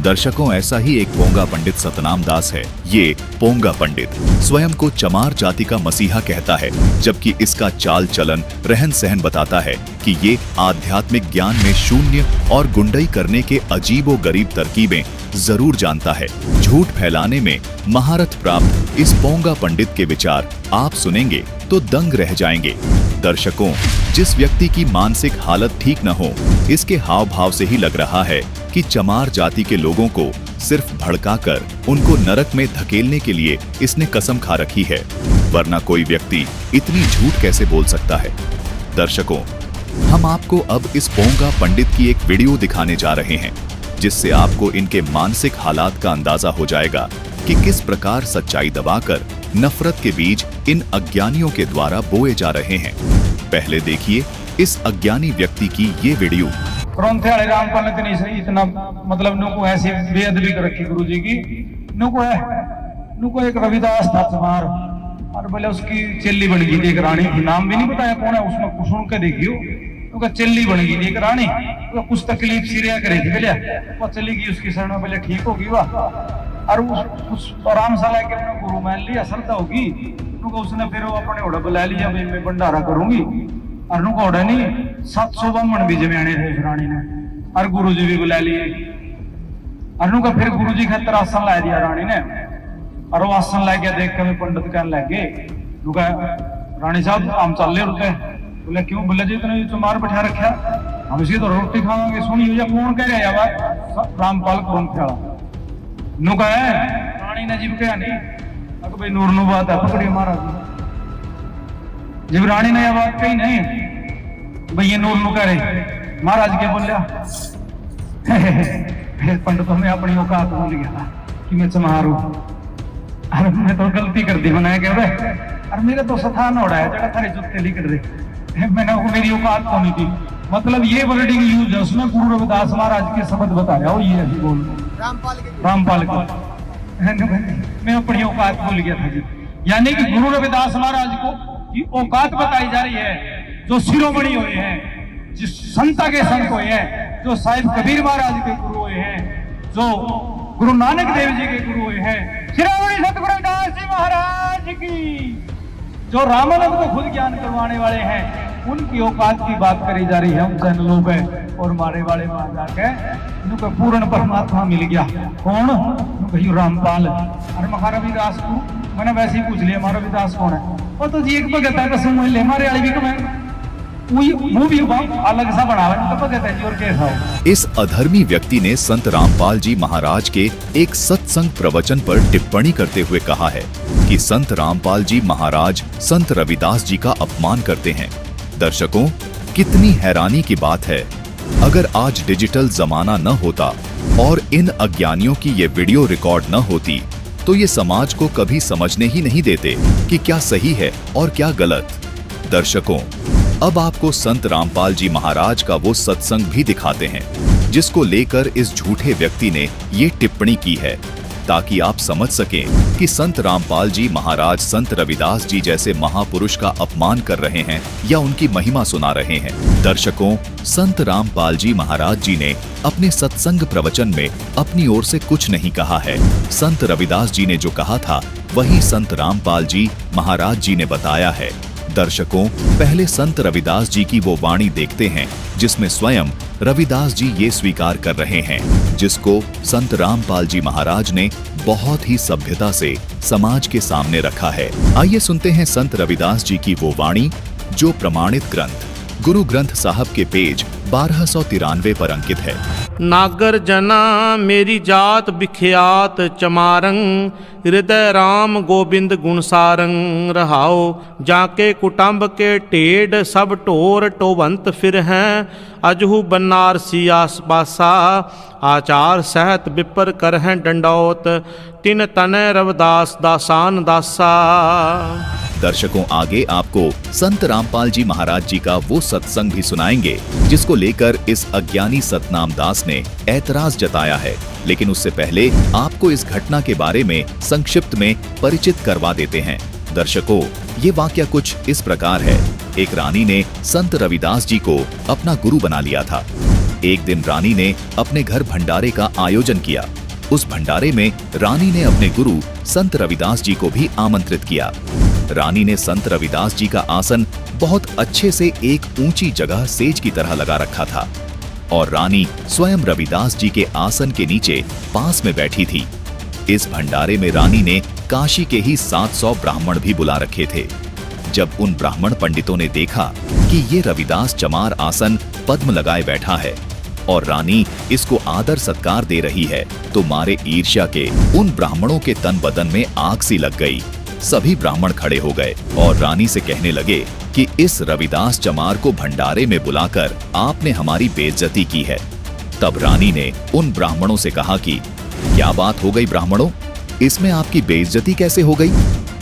दर्शकों, ऐसा ही एक पोंगा पंडित सतनाम दास है। ये पोंगा पंडित स्वयं को चमार जाति का मसीहा कहता है, जबकि इसका चाल चलन, रहन सहन बताता है कि ये आध्यात्मिक ज्ञान में शून्य और गुंडई करने के अजीबो गरीब तरकीबें जरूर जानता है। झूठ फैलाने में महारत प्राप्त इस पोंगा पंडित के विचार आप सुनेंगे तो दंग रह जाएंगे। दर्शकों, जिस व्यक्ति की मानसिक हालत ठीक न हो, इसके हाव भाव से ही लग रहा है कि चमार जाति के लोगों को सिर्फ भड़काकर उनको नरक में धकेलने के लिए इसने कसम खा रखी है, वरना कोई व्यक्ति इतनी झूठ कैसे बोल सकता है। दर्शकों, हम आपको अब इस पोंगा पंडित की एक वीडियो दिखाने जा रहे हैं, जिससे आपको इनके मानसिक हालात का अंदाजा हो जाएगा कि किस प्रकार सच्चाई दबाकर नफरत के बीज इन अज्ञानियों के द्वारा बोए जा रहे हैं। पहले देखिए इस अज्ञानी व्यक्ति की ये वीडियो। वाले रामपाल ने नहीं सही इतना मतलब नुको ऐसी बेअदबी कर रखी गुरु जी की। नुको एक रविदास था चमार, और बोले उसकी चेल्ली बन गई थी एक रानी, नाम भी नहीं बताया कौन है, उसमें कुछ सुन के देखियो, उनका चेल्ली बन गई थी एक रानी, तो कुछ तकलीफ सीरिया करी थी, बोले वो चली गई उसकी शरण में, बोले ठीक होगी वाह, और उस आराम सा लेके अपने गुरु मान लिया, श्रद्धा होगी, उसने फिर वो अपने ओढ़ा बुला लिया, मैं भंडारा करूंगी, और ओढ़ा नहीं 700 बामण भी जमाने थे उस रानी ने, और गुरु जी भी बुला लिए, और फिर गुरु जी खातर आसन ला दिया रानी ने, और वो आसन ला गया, देख के मैं पंडित कहने लगे, रानी साहब हम चल रहे रुके, बोले क्यों, बोले जी इतने चमार बैठा रखा, हम इसी तो रोटी खावांगे, सुनी हुई कौन कह रहा है रामपाल कौन ख्याला नु कहे रानी ने जीव कहा नहीं, अगर भाई नूर नु बात है पकड़ी महाराज, जब रानी ने यह बात कही नहीं भाई ये नूर नु कह रहे, महाराज क्या बोल रहा पंडितों ने अपनी औकात भूल गया कि मैं चमार हूं, अरे मैं तो गलती कर दी, मैंने कह रहे अरे मेरे तो सथान हो रहा है जरा थारे जुत्ते लिख रहे, मैंने मेरी औकात तो नहीं थी, मतलब ये वर्डिंग यूज है उसमें, गुरु रविदास महाराज के शब्द बता रहा हूँ, ये बोल रामपाल को मैं अपनी औकात भूल गया था जी। यानी कि गुरु रविदास महाराज को की औकात बताई जा रही है, जो शिरोमणि हुए हैं, जिस संता के संत हुए हैं, जो साहिब कबीर महाराज के गुरु हुए हैं, जो गुरु नानक देव जी के गुरु हुए हैं, शिरोमणि सतगुरु रविदास जी महाराज की, जो रामानंद को खुद ज्ञान करवाने वाले हैं, उनकी औकात की बात करी जा रही है उन चैनलों पे, और मारे वाले वहां जाके उनको पूर्ण परमात्मा मिल गया, कौन रामपाल, अरे महारा रविदास को मैंने वैसे ही पूछ लिया, महारा रविदास कौन है, वो तो जी एक भगत है कसम ले, हमारे वाले भी कमें वो भी अलग सा बनावा तो भगत है जी, और कैसा हो। इस अधर्मी व्यक्ति ने संत रामपाल जी महाराज के एक सत्संग प्रवचन पर टिप्पणी करते हुए कहा है कि संत रामपाल जी महाराज संत रविदास जी का अपमान करते हैं। दर्शकों, कितनी हैरानी की बात है, अगर आज डिजिटल जमाना न होता और इन अज्ञानियों की ये वीडियो रिकॉर्ड न होती, तो ये समाज को कभी समझने ही नहीं देते कि क्या सही है और क्या गलत। दर्शकों, अब आपको संत रामपाल जी महाराज का वो सत्संग भी दिखाते हैं, जिसको लेकर इस झूठे व्यक्ति ने ये टिप्पणी की है, ताकि आप समझ सकें कि संत रामपाल जी महाराज संत रविदास जी जैसे महापुरुष का अपमान कर रहे हैं या उनकी महिमा सुना रहे हैं। दर्शकों, संत रामपाल जी महाराज जी ने अपने सत्संग प्रवचन में अपनी ओर से कुछ नहीं कहा है। संत रविदास जी ने जो कहा था वही संत रामपाल जी महाराज जी ने बताया है। दर्शकों, पहले संत रविदास जी की वो वाणी देखते हैं, जिसमें स्वयं रविदास जी ये स्वीकार कर रहे हैं, जिसको संत रामपाल जी महाराज ने बहुत ही सभ्यता से समाज के सामने रखा है। आइए सुनते हैं संत रविदास जी की वो वाणी, जो प्रमाणित ग्रंथ गुरु ग्रंथ साहब के पेज 1293 पर अंकित है। नागर जना मेरी जात बिख्यात चमारंग, हृदय राम गोविंद गुणसारंग रहाओ, जाके कुटुंब के टेढ़ सब टोर टोबंत फिर हैं, अजहू बनारसी आसपासा, आचार सहत विपर कर हैं डंडौत, तिन तने रविदास दासान दासा। दर्शकों, आगे आपको संत रामपाल जी महाराज जी का वो सत्संग भी सुनाएंगे, जिसको लेकर इस अज्ञानी सतनाम दास ने ऐतराज जताया है। लेकिन उससे पहले आपको इस घटना के बारे में संक्षिप्त में परिचित करवा देते हैं। दर्शकों, ये वाकया कुछ इस प्रकार है। एक रानी ने संत रविदास जी को अपना गुरु बना लिया था। एक दिन रानी ने अपने घर भंडारे का आयोजन किया। उस भंडारे में रानी ने अपने गुरु संत रविदास जी को भी आमंत्रित किया। रानी ने संत रविदास जी का आसन बहुत अच्छे से एक ऊंची जगह सेज की तरह लगा रखा था और रानी स्वयं रविदास जी के आसन के नीचे पास में बैठी थी। इस भंडारे में रानी ने काशी के ही 700 ब्राह्मण भी बुला रखे थे। जब उन ब्राह्मण पंडितों ने देखा कि ये रविदास चमार आसन पद्म लगाए बैठा है और रानी इसको आदर सत्कार दे रही है, तो मारे ईर्ष्या के उन ब्राह्मणों के तन बदन में आग सी लग गई। सभी ब्राह्मण खड़े हो गए और रानी से कहने लगे कि इस रविदास चमार को भंडारे में बुलाकर आपने हमारी बेइज्जती की है। तब रानी ने उन ब्राह्मणों से कहा कि क्या बात हो गई ब्राह्मणों, इसमें आपकी बेइज्जती कैसे हो गई?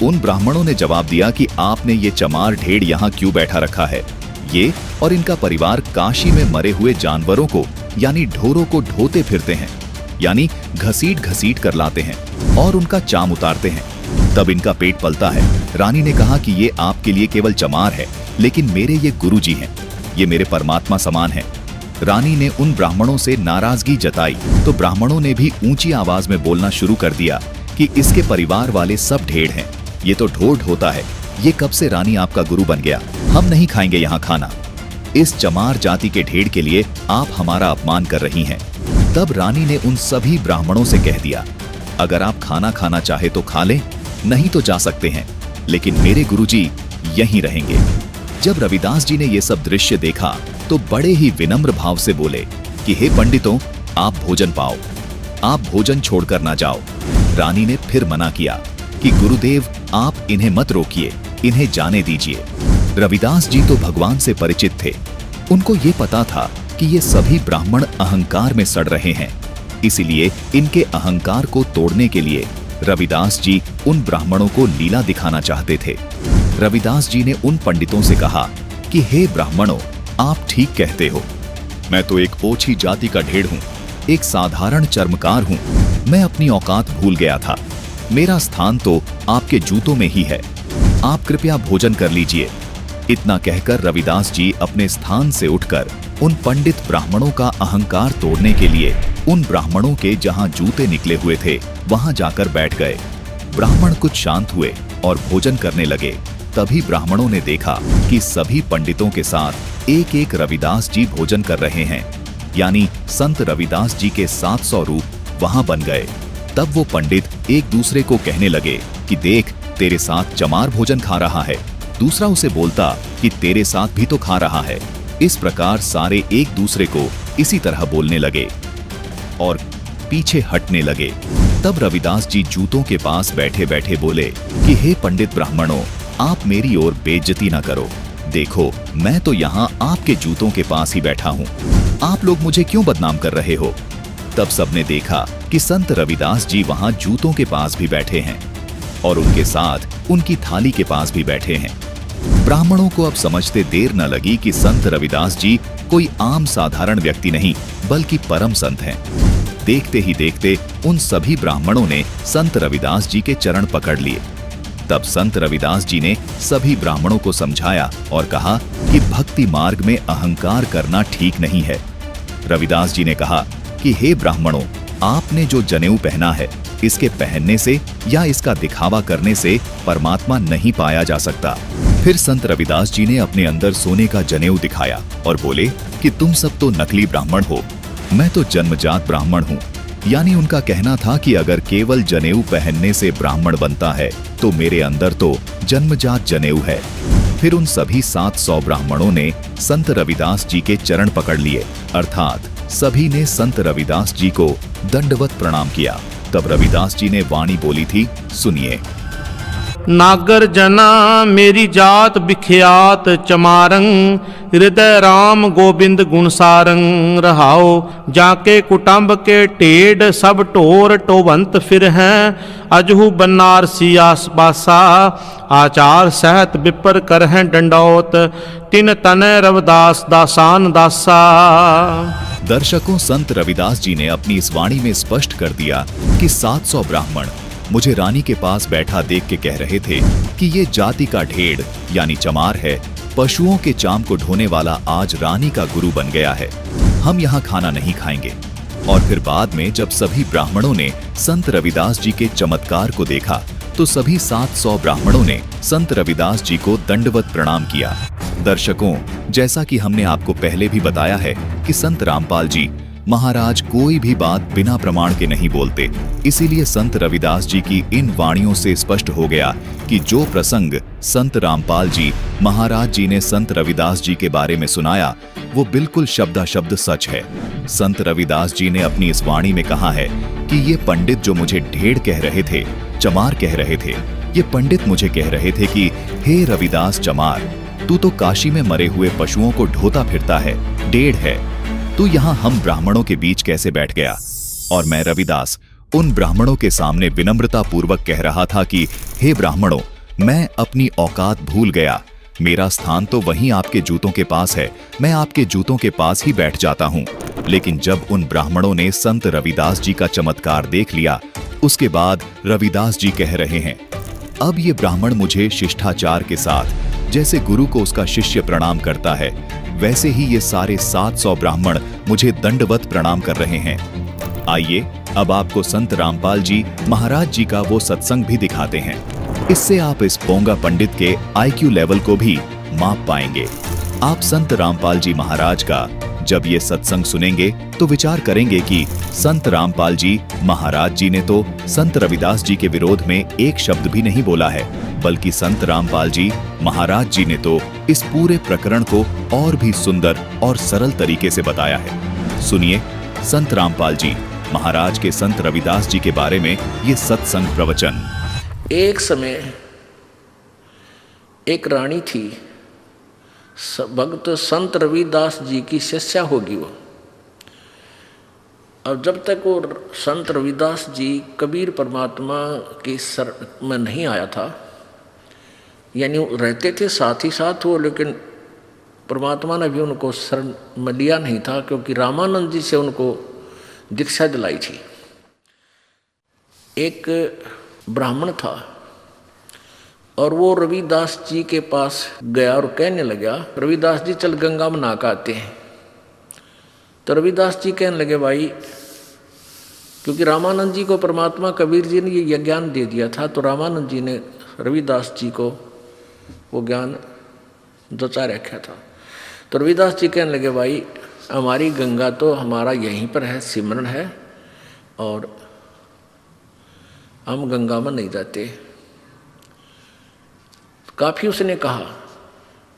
उन ब्राह्मणों ने जवाब दिया कि आपने ये चमार ढेड़ यहाँ क्यों बैठा रखा है? ये और इनका परिवार काशी में मरे हुए जानवरों को यानी ढोरों को ढोते फिरते हैं, यानी घसीट घसीट कर लाते हैं और उनका चाम उतारते हैं, तब इनका पेट पलता है। रानी ने कहा कि ये आपके लिए केवल चमार है, लेकिन मेरे ये गुरुजी हैं, ये मेरे परमात्मा समान हैं। रानी ने उन ब्राह्मणों से नाराजगी जताई तो ब्राह्मणों ने भी ऊंची आवाज में बोलना शुरू कर दिया कि इसके परिवार वाले सब ढेड़ हैं, ये तो ढोर ढोता है, ये कब से रानी आपका गुरु बन गया, हम नहीं खाएंगे यहाँ खाना। इस चमार जाति के ढेड़ के लिए आप हमारा अपमान कर रही हैं। तब रानी ने उन सभी ब्राह्मणों से कह दिया, अगर आप खाना खाना चाहे तो खा लें, नहीं तो जा सकते हैं, लेकिन मेरे गुरुजी यहीं रहेंगे। जब रविदास जी ने ये सब दृश्य देखा तो बड़े ही विनम्र भाव से बोले कि हे पंडितों, आप भोजन पाओ, आप भोजन छोड़कर ना जाओ। रानी ने फिर मना किया कि गुरुदेव आप इन्हें मत रोकिए, इन्हें जाने दीजिए। रविदास जी तो भगवान से परिचित थे, उनको ये पता था कि ये सभी ब्राह्मण अहंकार में सड़ रहे हैं, इसीलिए इनके अहंकार को तोड़ने के लिए रविदास जी उन ब्राह्मणों को लीला दिखाना चाहते थे। रविदास जी ने उन पंडितों से कहा कि हे ब्राह्मणों, आप ठीक कहते हो, मैं तो एक ओछी जाति का ढेड़ हूँ, एक साधारण चर्मकार हूँ, मैं अपनी औकात भूल गया था, मेरा स्थान तो आपके जूतों में ही है, आप कृपया भोजन कर लीजिए। इतना कहकर रविदास जी अपने स्थान से उठकर उन पंडित ब्राह्मणों का अहंकार तोड़ने के लिए उन ब्राह्मणों के जहां जूते निकले हुए थे वहां जाकर बैठ गए। ब्राह्मण कुछ शांत हुए और भोजन करने लगे। तभी ब्राह्मणों ने देखा कि सभी पंडितों के साथ एक एक रविदास जी भोजन कर रहे हैं, यानी संत रविदास जी के 700 रूप वहां बन गए। तब वो पंडित एक दूसरे को कहने लगे कि देख, तेरे साथ चमार भोजन खा रहा है, दूसरा उसे बोलता कि तेरे साथ भी तो खा रहा है। इस प्रकार सारे एक दूसरे को इसी तरह बोलने लगे और पीछे हटने लगे। तब रविदास जी जूतों के पास बैठे बैठे बोले कि हे पंडित ब्राह्मणों, आप मेरी ओर बेइज्जती ना करो, देखो मैं तो यहाँ आपके जूतों के पास ही बैठा हूँ, आप लोग मुझे क्यों बदनाम कर रहे हो? तब सबने देखा कि संत रविदास जी वहां जूतों के पास भी बैठे हैं और उनके साथ उनकी थाली के पास भी बैठे हैं। ब्राह्मणों को अब समझते देर न लगी कि संत रविदास जी कोई आम साधारण व्यक्ति नहीं बल्कि परम संत हैं। देखते ही देखते उन सभी ब्राह्मणों ने संत रविदास जी के चरण पकड़ लिए। तब संत रविदास जी ने सभी ब्राह्मणों को समझाया और कहा कि भक्ति मार्ग में अहंकार करना ठीक नहीं है। रविदास जी ने कहा कि हे ब्राह्मणों, आपने जो जनेऊ पहना है, इसके पहनने से या इसका दिखावा करने से परमात्मा नहीं पाया जा सकता। फिर संत रविदास जी ने अपने अंदर सोने का जनेऊ दिखाया और बोले कि तुम सब तो नकली ब्राह्मण हो, मैं तो जन्मजात ब्राह्मण हूँ। यानी उनका कहना था कि अगर केवल जनेऊ पहनने से ब्राह्मण बनता है तो मेरे अंदर तो जन्मजात जनेऊ है। फिर उन सभी 700 ब्राह्मणों ने संत रविदास जी के चरण पकड़ लिए, अर्थात सभी ने संत रविदास जी को दंडवत प्रणाम किया। तब रविदास जी ने वाणी बोली थी, सुनिए। नागर जना मेरी जात बिख्यात चमारंग, हृदय राम गोबिंद गुणसारंग, रहाओ जाके कुटुंब के टेढ़ सब टोर टोबंत फिर हैं, अजहू बनारसी आसपासा आचार सहत विपर कर हैं डंडौत, तिन तने रविदास दासान दासा। दर्शकों, संत रविदास जी ने अपनी इस वाणी में स्पष्ट कर दिया कि 700 ब्राह्मण मुझे रानी के पास बैठा देख के कह रहे थे कि ये जाति का ढेड़ यानी चमार है, पशुओं के चाम को ढोने वाला आज रानी का गुरु बन गया है। हम यहाँ खाना नहीं खाएंगे। और फिर बाद में जब सभी ब्राह्मणों ने संत रविदास जी के चमत्कार को देखा तो सभी 700 ब्राह्मणों ने संत रविदास जी को दंडवत प्रणाम किया। दर्शकों, जैसा कि हमने आपको पहले भी बताया है कि संत रामपाल जी महाराज कोई भी बात बिना प्रमाण के नहीं बोलते, इसीलिए संत रविदास जी की इन वाणियों से स्पष्ट हो गया कि जो प्रसंग संत रामपाल जी महाराज जी ने संत रविदास जी के बारे में सुनाया वो बिल्कुल शब्दाशब्द सच है। संत रविदास जी ने अपनी इस वाणी में कहा है कि ये पंडित जो मुझे ढेड़ कह रहे थे, चमार कह रहे थे, ये पंडित मुझे कह रहे थे कि हे रविदास चमार, तू तो काशी में मरे हुए पशुओं को ढोता फिरता है, ढेड़ है, तू यहाँ हम ब्राह्मणों के बीच कैसे बैठ गया। और मैं रविदास उन ब्राह्मणों के सामने विनम्रता पूर्वक कह रहा था कि हे ब्राह्मणों, मैं अपनी औकात भूल गया, मेरा स्थान तो वहीं आपके जूतों के पास है, मैं आपके जूतों के पास ही बैठ जाता हूँ। लेकिन जब उन ब्राह्मणों ने संत रविदास जी का चमत्कार देख लिया, उसके बाद रविदास जी कह रहे हैं, अब ये ब्राह्मण मुझे शिष्टाचार के साथ जैसे गुरु को उसका शिष्य प्रणाम करता है, वैसे ही ये सारे 700 ब्राह्मण मुझे दंडवत प्रणाम कर रहे हैं। आइए अब आपको संत रामपाल जी महाराज जी का वो सत्संग भी दिखाते हैं। इससे आप इस पोंगा पंडित के IQ लेवल को भी माप पाएंगे। आप संत रामपाल जी महाराज का जब ये सत्संग सुनेंगे तो विचार करेंगे कि संत रामपाल जी महाराज जी ने तो संत रविदास जी के विरोध में एक शब्द भी नहीं बोला है, बल्कि संत रामपाल जी महाराज जी ने तो इस पूरे प्रकरण को और भी सुंदर और सरल तरीके से बताया है। सुनिए संत रामपाल जी महाराज के संत रविदास जी के बारे में ये सत्संग प्रवचन। एक समय एक रानी थी, भक्त संत रविदास जी की शिष्या होगी वो। अब जब तक वो संत रविदास जी कबीर परमात्मा के सर में नहीं आया था, यानी वो रहते थे साथ ही साथ वो, लेकिन परमात्मा ने भी उनको शरण में लिया नहीं था, क्योंकि रामानंद जी से उनको दीक्षा दिलाई थी। एक ब्राह्मण था और वो रविदास जी के पास गया और कहने लगा, रविदास जी चल गंगा में नहा के आते हैं। तो रविदास जी कहने लगे, भाई, क्योंकि रामानंद जी को परमात्मा कबीर जी ने ये ज्ञान दे दिया था, तो रामानंद जी ने रविदास जी को वो ज्ञान जचा रखा था। तो रविदास जी कहने लगे, भाई हमारी गंगा तो हमारा यहीं पर है, सिमरन है, और हम गंगा में नहीं जाते। काफी उसने कहा,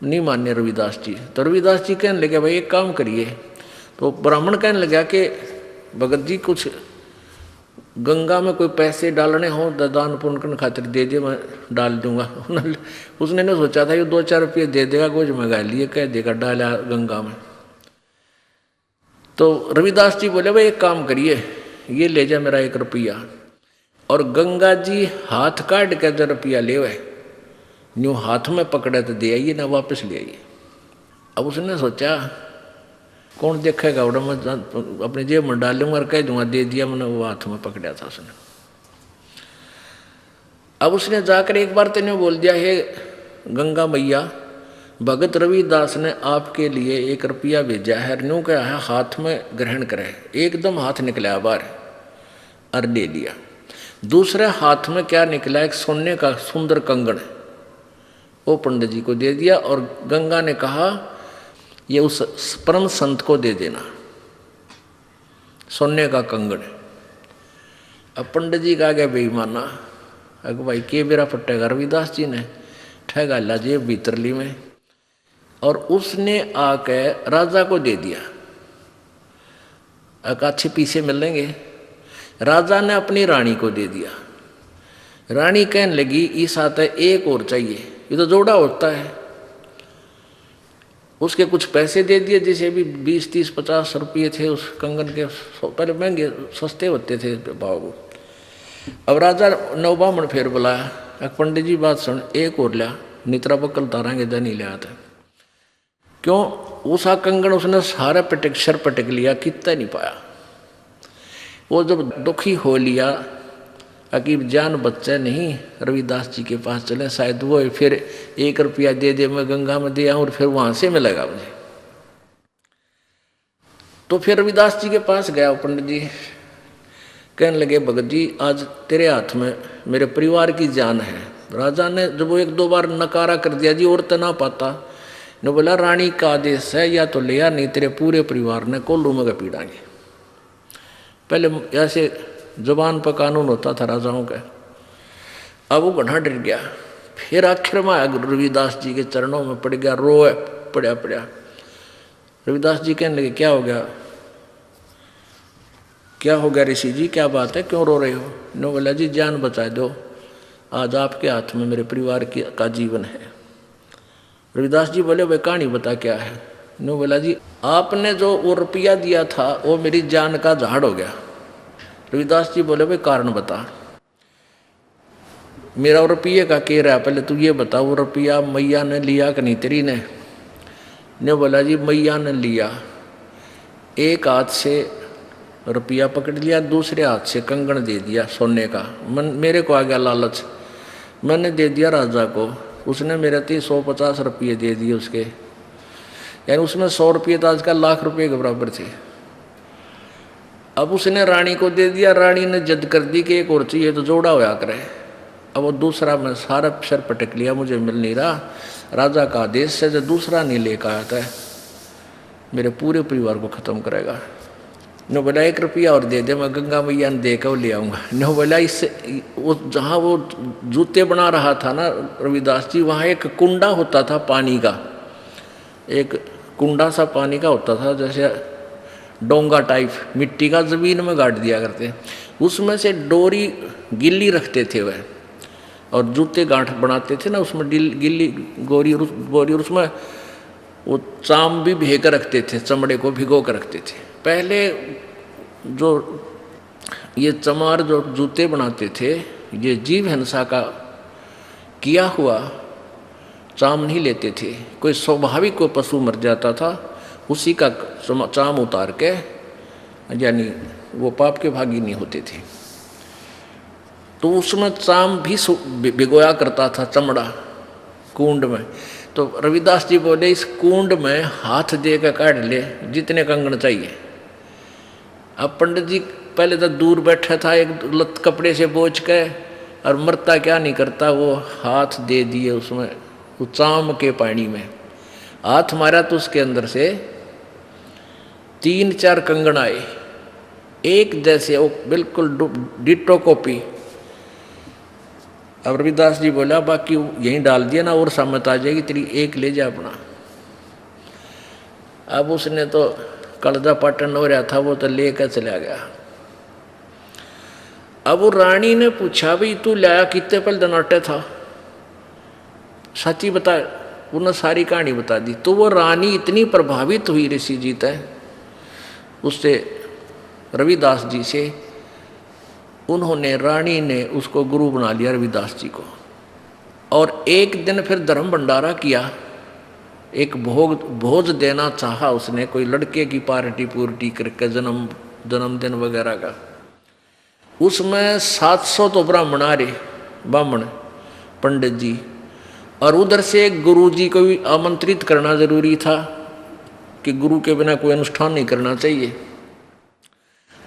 नहीं मान्य रविदास जी। तो रविदास जी कहने लगे, भाई एक काम करिए। तो ब्राह्मण कहने लगा कि भगत जी कुछ गंगा में कोई पैसे डालने हो दान पुण्य करने खातिर दे दे, मैं डाल दूंगा। उसने ने सोचा था ये 2-4 रुपये दे देगा, कुछ मंगा लिए, कह देगा डाला गंगा में। तो रविदास जी बोले, भाई एक काम करिए, ये ले जा मेरा 1 रुपया, और गंगा जी हाथ काट के जो रुपया ले हुए न्यू हाथ में पकड़े तो दे आइए, ना वापस ले आइए। अब उसने सोचा कौन देखेगा, उड़ा मैं अपने जेब में डाल लूंगा और कह दूंगा दे दिया, मैंने वो हाथ में पकड़ा था उसने। अब उसने जाकर एक बार तेने बोल दिया, हे गंगा मैया, भगत रविदास ने आपके लिए 1 रुपया भेजा है, न्यू क्या है हाथ में ग्रहण करे। एकदम हाथ निकला बाहर और ले लिया। दूसरे हाथ में क्या निकला, एक सोने का सुंदर कंगन, वो पंडित जी को दे दिया, और गंगा ने कहा ये उस परम संत को दे देना, सोने का कंगन। अब पंडित जी का गया बेईमाना, अगर भाई के बेरा फटेगा, रविदास जी ने ठगा ला जेब भीतरली में, और उसने आके राजा को दे दिया। अच्छे पीछे मिलेंगे। राजा ने अपनी रानी को दे दिया। रानी कहने लगी, इस आते एक और चाहिए, ये तो जोड़ा होता है। उसके कुछ पैसे दे दिए, जैसे भी 20, 30, 50 रुपये थे उस कंगन के, पहले महंगे सस्ते होते थे भाव। अब राजा नौ बामण फिर बुलाया, पंडित जी बात सुन, एक और लिया, नित्रा बकल तारांगे नहीं लिया था। क्यों? उसा कंगन उसने सारा पटक सर पटक लिया, कितना नहीं पाया। वो जब दुखी हो लिया, अकीब जान बच्चा नहीं, रविदास जी के पास चले, शायद वो फिर 1 रुपया दे दे, मैं गंगा में दे आऊँ और फिर वहाँ से मिलेगा मुझे। तो फिर रविदास जी के पास गया पंडित जी, कहने लगे भगत जी आज तेरे हाथ में मेरे परिवार की जान है। राजा ने जब वो 1-2 बार नकारा कर दिया जी और तो ना पाता, ने बोला रानी का आदेश है या तो लिया, नहीं तेरे पूरे परिवार ने कोल्लू में पीड़ाएंगे। पहले ऐसे जुबान पर कानून होता था राजाओं का। अब वो घना डर गया। फिर आखिर में आया रविदास जी के चरणों में पड़ गया, रोए पड़ा। रविदास जी कहने लगे क्या हो गया, क्या हो गया ऋषि जी, क्या बात है, क्यों रो रहे हो? ने बोला जी जान बचा दो, आज आपके हाथ में मेरे परिवार का जीवन है। रविदास जी बोले भाई कहानी बता क्या है? ने बोला जी आपने जो वो रुपया दिया था वो मेरी जान का झाड़ हो गया। रविदास जी बोले भाई कारण बता। मेरा रुपये का कह रहा है, पहले तू ये बता वो रुपया मैया ने लिया कि नहीं तेरी ने बोला जी मैया ने लिया, एक हाथ से रुपया पकड़ लिया, दूसरे हाथ से कंगन दे दिया सोने का। मेरे को आ गया लालच, मैंने दे दिया राजा को, उसने मेरे 150 रुपये दे दिए उसके, यानी उसमें 100 रुपये तो आजकल लाख रुपये के बराबर थे। अब उसने रानी को दे दिया, रानी ने जिद कर दी कि एक और चाहिए तो जोड़ा होया करे। अब वो दूसरा मैं सारा सर पटक लिया, मुझे मिल नहीं रहा, राजा का आदेश है जो दूसरा नहीं लेकर आया था मेरे पूरे परिवार को ख़त्म करेगा। ने बोला 1 रुपया और दे दे, मैं गंगा मैया ने दे कर ले आऊँगा। ने बोला इससे वो जहाँ वो जूते बना रहा था ना रविदास जी, वहाँ एक कुंडा होता था पानी का, एक कुंडा सा पानी का होता था, जैसे डोंगा टाइप मिट्टी का ज़मीन में गाड़ दिया करते, उसमें से डोरी गिल्ली रखते थे वह, और जूते गांठ बनाते थे ना उसमें गिल्ली बोरी, उसमें वो चाम भी भिगो कर रखते थे, चमड़े को भिगो कर रखते थे। पहले जो ये चमार जो जूते बनाते थे ये जीव हिंसा का किया हुआ चाम नहीं लेते थे, कोई स्वाभाविक कोई पशु मर जाता था उसी का चाम उतार के, यानी वो पाप के भागी नहीं होते थे, तो उसमें चाम भी भिगोया करता था चमड़ा कुंड में। तो रविदास जी बोले इस कुंड में हाथ दे कर काट ले जितने कंगन चाहिए। अब पंडित जी पहले तो दूर बैठा था, एक लत कपड़े से बोझ के, और मरता क्या नहीं करता, वो हाथ दे दिए उसमें, वो चाम के पानी में हाथ मारा तो उसके अंदर से 3-4 कंगन आए, एक जैसे, वो बिल्कुल डिटो कॉपी। अब रविदास जी बोला बाकी यहीं डाल दिया ना और सामत आ जाएगी तेरी, एक ले जा अपना। अब उसने तो कलजा पाटन हो रहा था, वो तो लेकर चला गया। अब वो रानी ने पूछा भाई तू लाया कितने पल दनाटे था, सच्ची बता, उन्होंने सारी कहानी बता दी। तो वो रानी इतनी प्रभावित हुई ऋषि जी तय उससे, रविदास जी से, उन्होंने रानी ने उसको गुरु बना लिया रविदास जी को। और एक दिन फिर धर्म भंडारा किया, एक भोज देना चाहा उसने, कोई लड़के की पार्टी पूर्टी करके जन्मदिन वगैरह का। उसमें 700 तो ब्राह्मण आ रहे, ब्राह्मण पंडित जी, और उधर से एक गुरु जी को भी आमंत्रित करना जरूरी था कि गुरु के बिना कोई अनुष्ठान नहीं करना चाहिए।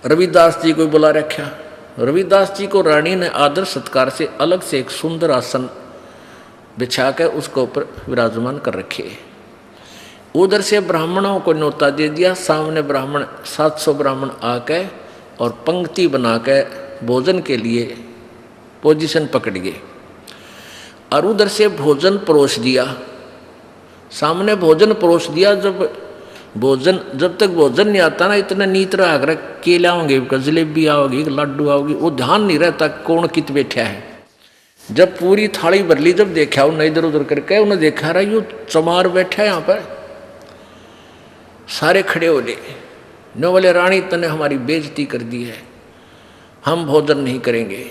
रविदास जी को बुला रखा। रविदास जी को रानी ने आदर सत्कार से अलग से एक सुंदर आसन बिछा कर उसके ऊपर विराजमान कर रखे। उधर से ब्राह्मणों को न्योता दे दिया, सामने ब्राह्मण 700 ब्राह्मण आके और पंक्ति बना के भोजन के लिए पोजीशन पकड़ गए, और उधर से भोजन परोस दिया, सामने भोजन परोस दिया। जब तक भोजन नहीं आता ना, इतना नीत रहा कर केला होंगे, जलेबी आओगी, लड्डू आओगी, वो ध्यान नहीं रहता कौन कित बैठा है। जब पूरी थाली भर ली, जब देखा उन्हें इधर उधर करके, उन्हें देखा रहा यू चमार बैठा है यहाँ पर, सारे खड़े हो गए। नो बोले रानी तने हमारी बेइज्जती कर दी है, हम भोजन नहीं करेंगे।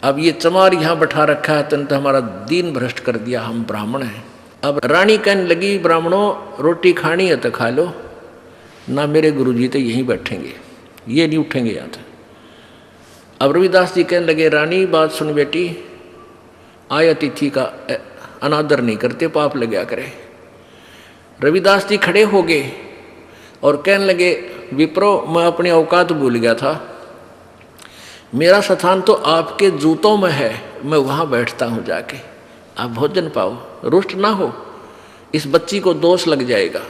अब ये चमार यहाँ बैठा रखा है, तने तो हमारा दीन भ्रष्ट कर दिया, हम ब्राह्मण हैं। अब रानी कहने लगी ब्राह्मणों रोटी खानी है तो खा लो ना, मेरे गुरुजी तो यहीं बैठेंगे, ये नहीं उठेंगे यहाँ तक। अब रविदास जी कहने लगे रानी बात सुन बेटी, आय अतिथि का अनादर नहीं करते, पाप लग गया करे। रविदास जी खड़े हो गए, और कहने लगे, विप्रो मैं अपनी औकात भूल गया था, मेरा स्थान तो आपके जूतों में है, मैं वहाँ बैठता हूँ जाके, आप भोजन पाओ, रुष्ट ना हो, इस बच्ची को दोष लग जाएगा।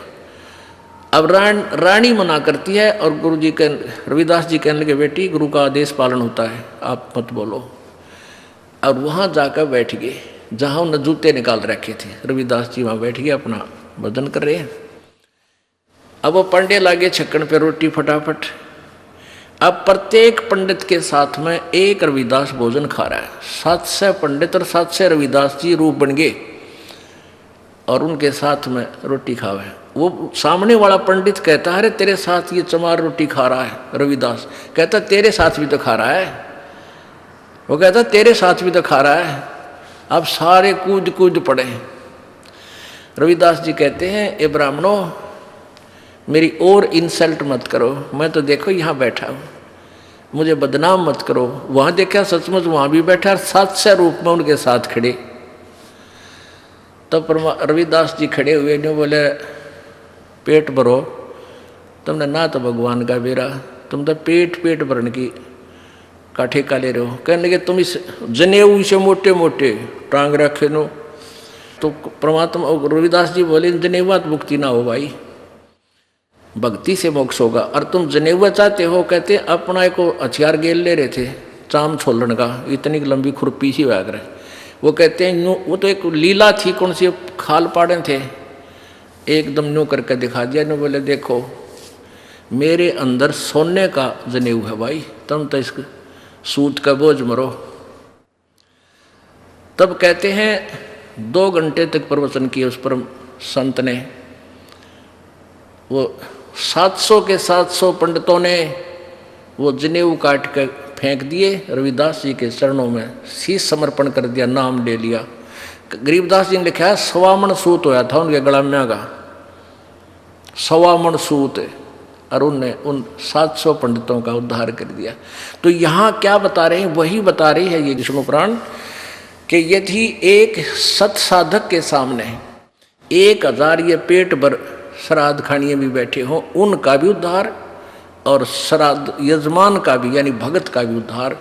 अब रानी मना करती है और गुरु जी रविदास जी कहने लगे, बेटी गुरु का आदेश पालन होता है, आप मत बोलो। और वहाँ जाकर बैठ गए जहाँ उन्होंने जूते निकाल रखे थे। रविदास जी वहाँ बैठ गए, अपना भजन कर रहे हैं। अब वो पंडे लागे छक्कन पे रोटी फटाफट। अब प्रत्येक पंडित के साथ में एक रविदास भोजन खा रहा है। 700 पंडित और 700 रविदास जी रूप बन गए और उनके साथ में रोटी खावे। वो सामने वाला पंडित कहता है, अरे तेरे साथ ये चमार रोटी खा रहा है। रविदास कहता, तेरे साथ भी तो खा रहा है। वो कहता, तेरे साथ भी तो खा रहा है। अब सारे कूद कूद पड़े। रविदास जी कहते हैं, ए ब्राह्मणों, मेरी और इंसल्ट मत करो, मैं तो देखो यहाँ बैठा हूँ, मुझे बदनाम मत करो। वहाँ देखा सचमुच वहाँ भी बैठा, 700 रूप में उनके साथ खड़े। तब रविदास जी खड़े हुए ने बोले, पेट भरो, तुमने ना तो भगवान का बेरा, तुम तो पेट भरने की का ठेका ले रहे हो। कहने लगे, तुम इस जनेऊ से मोटे मोटे टांग रखे नो। तो परमात्मा रविदास जी बोले, जनेवा तो मुक्ति ना हो भाई, भक्ति से मोक्ष होगा। और तुम जनेवा चाहते हो, कहते अपना एक हथियार गेल ले रहे थे, चाम छोलन का, इतनी लंबी खुरपी सी वाग रहे। वो कहते हैं यूँ, वो तो एक लीला थी, कौन सी खाल पाड़े थे, एकदम यूँ करके दिखा दिया। ने बोले, देखो मेरे अंदर सोने का जनेऊ है भाई, तुम तो इस सूत का बोझ मरो। तब कहते हैं 2 घंटे तक प्रवचन किए उस परम संत ने। वो 700 के 700 पंडितों ने वो जनेऊ काट कर फेंक दिए, रविदास जी के चरणों में शीश समर्पण कर दिया, नाम ले लिया। गरीबदास जी ने लिखा है, 1.25 मन सूत होया था उनके गलाम्या का, 1.25 मन सूत, और उनने उन 700 पंडितों का उद्धार कर दिया। तो यहाँ क्या बता रहे हैं, वही बता रही है ये विष्णु पुराण, कि यदि एक सत्साधक के सामने 1000 ये पेट भर श्राद्ध खानिए भी बैठे हों, उनका भी उद्धार और श्राद्ध यजमान का भी, यानी भगत का भी उद्धार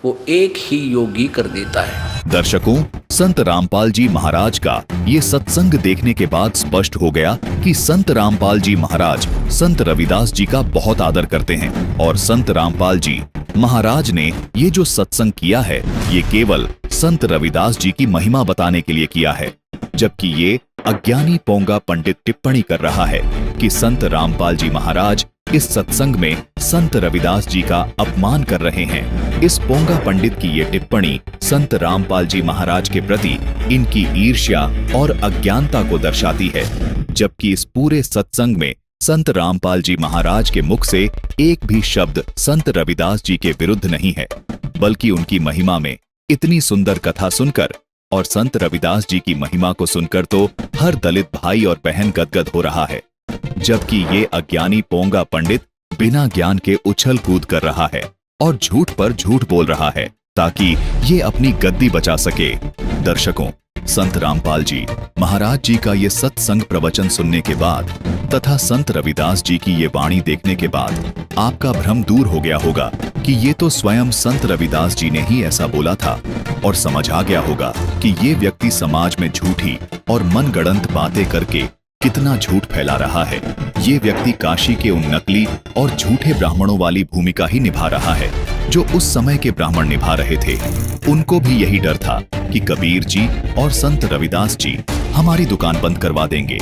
वो एक ही योगी कर देता है। दर्शकों, संत रामपाल जी महाराज का ये सत्संग देखने के बाद स्पष्ट हो गया कि संत रामपाल जी महाराज संत रविदास जी का बहुत आदर करते हैं और संत रामपाल जी महाराज ने ये जो सत्संग किया है ये केवल संत रविदास जी की महिमा बताने के लिए किया है, जबकि ये अज्ञानी पोंगा पंडित टिप्पणी कर रहा है कि संत रामपाल जी महाराज इस सत्संग में संत रविदास जी का अपमान कर रहे हैं। इस पोंगा पंडित की ये टिप्पणी संत रामपाल जी महाराज के प्रति इनकी ईर्ष्या और अज्ञानता को दर्शाती है, जबकि इस पूरे सत्संग में संत रामपाल जी महाराज के मुख से एक भी शब्द संत रविदास जी के विरुद्ध नहीं है, बल्कि उनकी महिमा में इतनी सुंदर कथा सुनकर और संत रविदास जी की महिमा को सुनकर तो हर दलित भाई और बहन गदगद हो रहा है, जबकि ये अज्ञानी पोंगा पंडित बिना ज्ञान के उछल कूद कर रहा है और झूठ पर झूठ बोल रहा है ताकि ये अपनी गद्दी बचा सके। दर्शकों, संत रामपाल जी महाराज जी का ये सत्संग प्रवचन सुनने के बाद तथा संत रविदास जी की ये वाणी देखने के बाद आपका भ्रम दूर हो गया होगा कि ये तो स्वयं संत रविदास जी ने ही ऐसा बोला था, और समझ आ गया होगा कि ये व्यक्ति समाज में झूठी और मनगढ़ंत बातें करके कितना झूठ फैला रहा है। ये व्यक्ति काशी के उन नकली और झूठे ब्राह्मणों वाली भूमिका ही निभा रहा है जो उस समय के ब्राह्मण निभा रहे थे। उनको भी यही डर था कि कबीर जी और संत रविदास जी हमारी दुकान बंद करवा देंगे,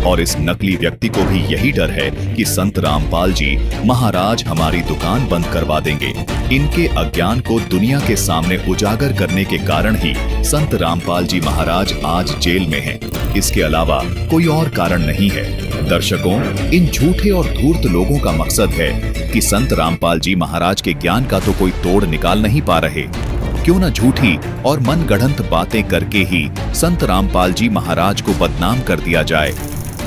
और इस नकली व्यक्ति को भी यही डर है कि संत रामपाल जी महाराज हमारी दुकान बंद करवा देंगे। इनके अज्ञान को दुनिया के सामने उजागर करने के कारण ही संत रामपाल जी महाराज आज जेल में हैं। इसके अलावा कोई और कारण नहीं है। दर्शकों, इन झूठे और धूर्त लोगों का मकसद है कि संत रामपाल जी महाराज के ज्ञान का तो कोई तोड़ निकाल नहीं पा रहे, क्यों न झूठी और मनगढ़ंत बातें करके ही संत रामपाल जी महाराज को बदनाम कर दिया जाए।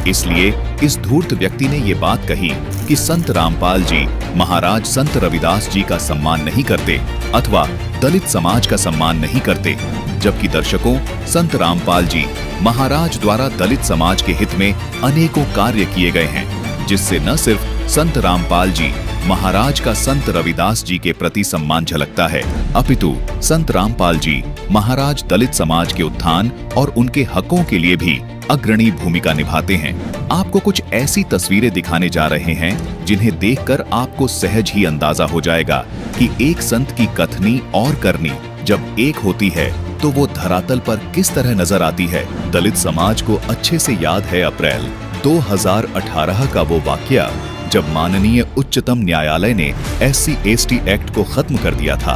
इसलिए इस धूर्त व्यक्ति ने ये बात कही कि संत रामपाल जी महाराज संत रविदास जी का सम्मान नहीं करते अथवा दलित समाज का सम्मान नहीं करते, जबकि दर्शकों, संत रामपाल जी महाराज द्वारा दलित समाज के हित में अनेकों कार्य किए गए हैं। जिससे न सिर्फ संत रामपाल जी महाराज का संत रविदास जी के प्रति सम्मान झलकता है, अपितु संत रामपाल जी महाराज दलित समाज के उत्थान और उनके हकों के लिए भी अग्रणी भूमिका निभाते हैं। आपको कुछ ऐसी तस्वीरें दिखाने जा रहे हैं जिन्हें देखकर आपको सहज ही अंदाजा हो जाएगा कि एक संत की कथनी और करनी जब एक होती है तो वो धरातल पर किस तरह नजर आती है। दलित समाज को अच्छे से याद है अप्रैल 2018 का वो वाकया जब माननीय उच्चतम न्यायालय ने SC/ST एक्ट को खत्म कर दिया था।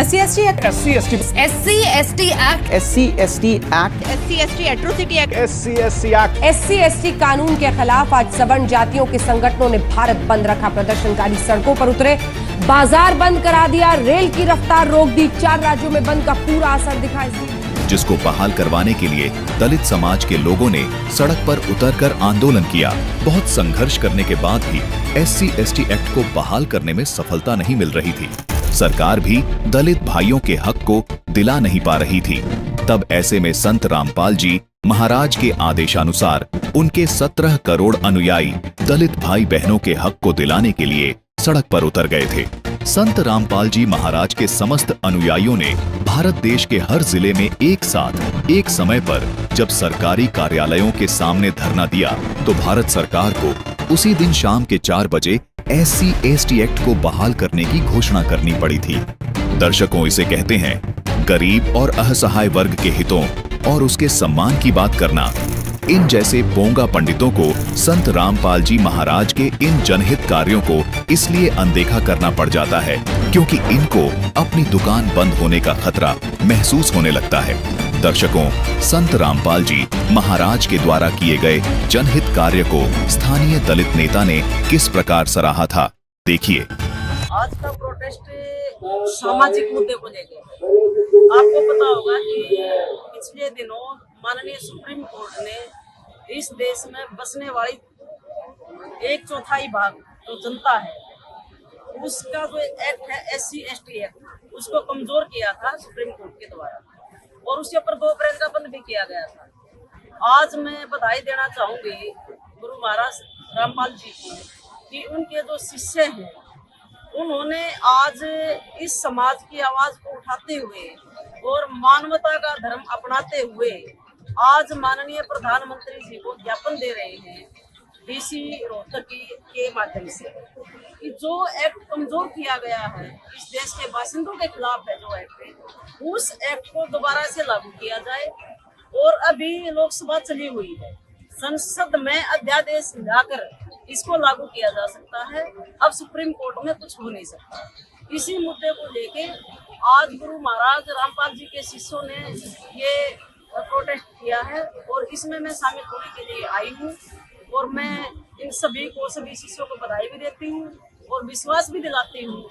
SC/ST act, SC/ST act, SC/ST act, SC/ST atrocity act, SC/ST act, SC/ST कानून के खिलाफ आज सवर्ण जातियों के संगठनों ने भारत बंद रखा। प्रदर्शनकारी सड़कों पर उतरे, बाजार बंद करा दिया, रेल की रफ्तार रोक दी। 4 राज्यों में बंद का पूरा असर दिखा इसलिए जिसको बहाल करवाने के लिए दलित समाज के लोगों ने सड़क पर उतरकर आंदोलन किया। बहुत संघर्ष करने के बाद भी SC/ST एक्ट को बहाल करने में सफलता नहीं मिल रही थी। सरकार भी दलित भाइयों के हक को दिला नहीं पा रही थी। तब ऐसे में संत रामपाल जी महाराज के आदेशानुसार उनके 17 करोड़ अनुयायी दलित भाई बहनों के हक को दिलाने के लिए सड़क पर उतर गए थे। संत रामपाल जी महाराज के समस्त अनुयायियों ने भारत देश के हर जिले में एक साथ एक समय पर जब सरकारी कार्यालयों के सामने धरना दिया तो भारत सरकार को उसी दिन शाम के 4 बजे SC/ST एक्ट को बहाल करने की घोषणा करनी पड़ी थी। दर्शकों, इसे कहते हैं गरीब और असहाय वर्ग के हितों और उसके सम्मान की बात करना। इन जैसे पोंगा पंडितों को संत रामपाल जी महाराज के इन जनहित कार्यों को इसलिए अनदेखा करना पड़ जाता है क्योंकि इनको अपनी दुकान बंद होने का खतरा महसूस होने लगता है। दर्शकों, संत रामपाल जी महाराज के द्वारा किए गए जनहित कार्य को स्थानीय दलित नेता ने किस प्रकार सराहा था, देखिए। आज का प्रोटेस्ट सामाजिक मुद्दे को लेकर आपको पता होगा कि पिछले दिनों माननीय सुप्रीम कोर्ट ने इस देश में बसने वाली 1/4 भाग जो जनता है उसका जो एक्ट है SC/ST एक्ट उसको कमजोर किया था सुप्रीम कोर्ट के द्वारा और उसके ऊपर 2 अप्रैल का बंद भी किया गया था। आज मैं बधाई देना चाहूंगी गुरु महाराज रामपाल जी को कि उनके जो शिष्य हैं उन्होंने आज इस समाज की आवाज को उठाते हुए और मानवता का धर्म अपनाते हुए आज माननीय प्रधानमंत्री जी को ज्ञापन दे रहे हैं DC रोहतक के माध्यम से कि जो एक्ट कमजोर किया गया है इस देश के बासिंदों के खिलाफ है, जो एक्ट है उस एक्ट को दोबारा से लागू किया जाए। और अभी लोकसभा चली हुई है, संसद में अध्यादेश लाकर इसको लागू किया जा सकता है। अब सुप्रीम कोर्ट में कुछ हो नहीं सकता। इसी मुद्दे को लेके आज गुरु महाराज रामपाल जी के शिष्यों ने ये प्रोटेस्ट किया है और इसमें मैं शामिल होने के लिए आई हूँ और मैं इन सभी शिष्यों को बधाई भी देती हूँ और विश्वास भी दिलाती हूँ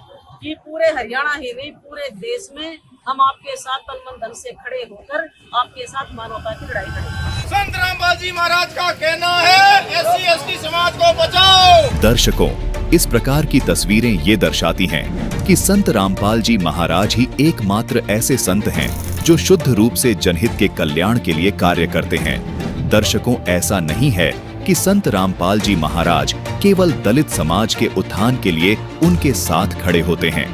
कि पूरे हरियाणा ही नहीं पूरे देश में हम आपके साथ तन मन धन से खड़े होकर आपके साथ मानवता की लड़ाई करेंगे। संत रामपाल जी महाराज का कहना है SC/ST समाज को बचाओ। दर्शकों, इस प्रकार की तस्वीरें ये दर्शाती हैं कि संत रामपाल जी महाराज ही एकमात्र ऐसे संत हैं जो शुद्ध रूप से जनहित के कल्याण के लिए कार्य करते हैं। दर्शकों, ऐसा नहीं है कि संत रामपाल जी महाराज केवल दलित समाज के उत्थान के लिए उनके साथ खड़े होते हैं।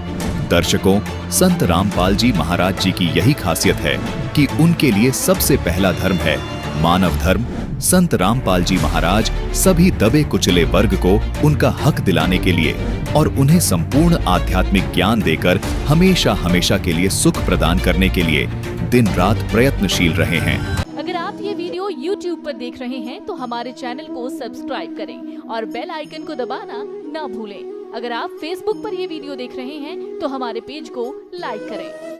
दर्शकों, संत रामपाल जी महाराज जी की यही खासियत है कि उनके लिए सबसे पहला धर्म है मानव धर्म। संत रामपाल जी महाराज सभी दबे कुचले वर्ग को उनका हक दिलाने के लिए और उन्हें संपूर्ण आध्यात्मिक ज्ञान देकर हमेशा हमेशा के लिए सुख प्रदान करने के लिए दिन रात प्रयत्नशील रहे हैं। अगर आप ये वीडियो YouTube पर देख रहे हैं तो हमारे चैनल को सब्सक्राइब करें और बेल आइकन को दबाना ना भूलें। अगर आप Facebook पर ये वीडियो देख रहे हैं तो हमारे पेज को लाइक करें।